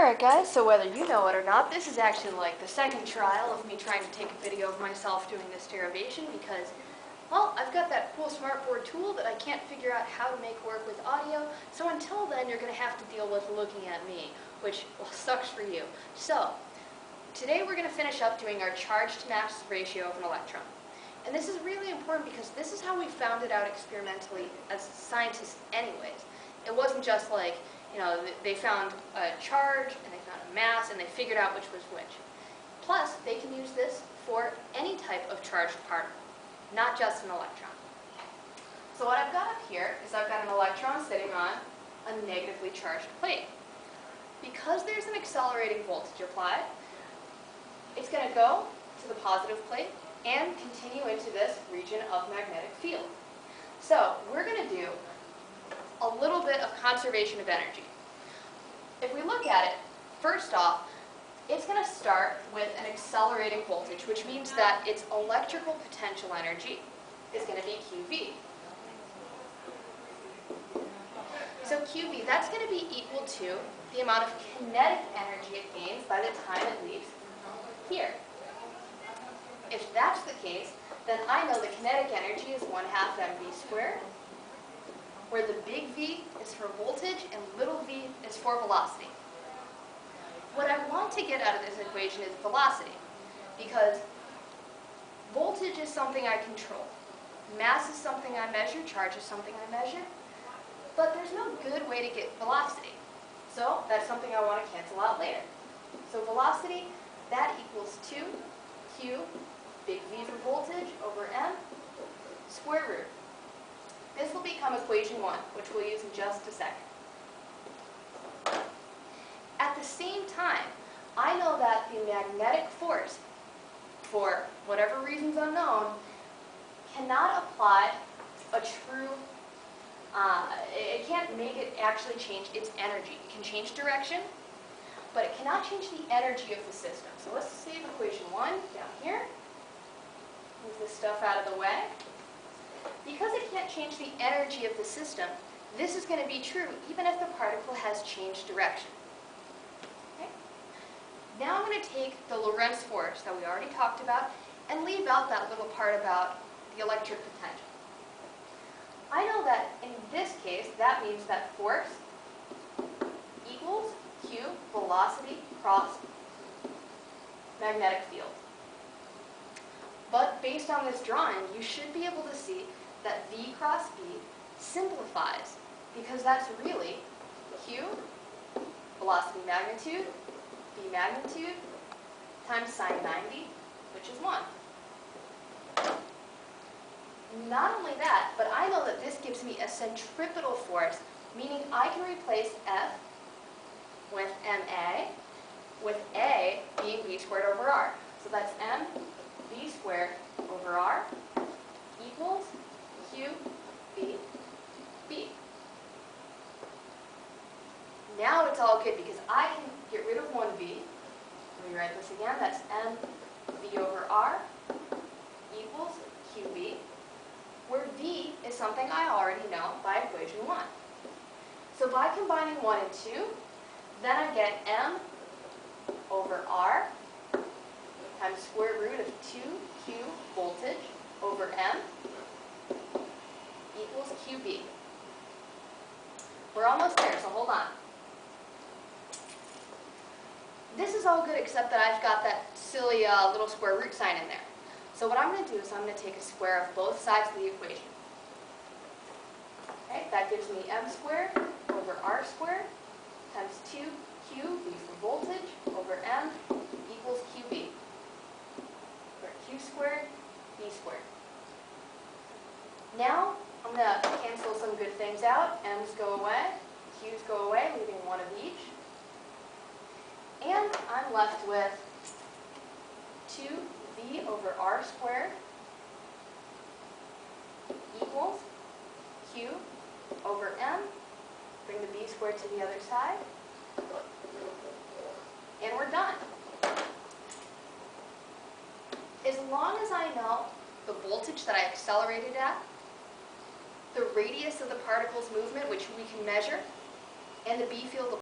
Alright guys, so whether you know it or not, this is actually like the second trial of me trying to take a video of myself doing this derivation because, well, I've got that cool smartboard tool that I can't figure out how to make work with audio, so until then you're going to have to deal with looking at me, which, well, sucks for you. So, today we're going to finish up doing our charge to mass ratio of an electron. And this is really important because this is how we found it out experimentally as scientists anyways. It wasn't just like, they found a charge and they found a mass and they figured out which was which. Plus, they can use this for any type of charged particle, not just an electron. So what I've got up here is I've got an electron sitting on a negatively charged plate. Because there's an accelerating voltage applied, it's going to go to the positive plate and continue into this region of magnetic field. So we're going to do a little bit of conservation of energy. If we look at it, first off, it's going to start with an accelerating voltage, which means that its electrical potential energy is going to be QV. So QV, that's going to be equal to the amount of kinetic energy it gains by the time it leaves here. If that's the case, then I know the kinetic energy is 1/2 mv squared, where the big V is for voltage and little v is for velocity. What I want to get out of this equation is velocity, because voltage is something I control, mass is something I measure, charge is something I measure, but there's no good way to get velocity. So that's something I want to cancel out later. So velocity, that equals 2q, big V for voltage, over m, square root. This will become equation 1, which we'll use in just a second. At the same time, I know that the magnetic force, for whatever reasons unknown, cannot apply a true, it can't make it actually change its energy. It can change direction, but it cannot change the energy of the system. So let's save equation 1 down here. Move this stuff out of the way. Because it can't change the energy of the system, this is going to be true even if the particle has changed direction. Okay? Now I'm going to take the Lorentz force that we already talked about and leave out that little part about the electric potential. I know that in this case, that means that force equals Q velocity cross magnetic field. But based on this drawing, you should be able to see that V cross B simplifies, because that's really Q, velocity magnitude, B magnitude, times sine 90, which is 1. Not only that, but I know that this gives me a centripetal force, meaning I can replace F with ma, with A being V squared over R. So that's m V squared over R equals Q B B. Now it's all good because I can get rid of 1V. Let me write this again. That's m V over R equals QB, where V is something I already know by equation 1. So by combining 1 and 2, then I get m over R times square root of 2q voltage over m equals QB. We're almost there, so hold on. This is all good except that I've got that silly little square root sign in there. So what I'm going to do is I'm going to take a square of both sides of the equation. Okay, that gives me m squared over r squared times 2q, v for voltage, over m equals QB. Q squared, B squared. Now, I'm going to cancel some good things out. M's go away, Q's go away, leaving 1 of each. And I'm left with 2V over R squared equals Q over M. Bring the B squared to the other side. And we're done. As long as I know the voltage that I accelerated at, the radius of the particle's movement, which we can measure, and the B field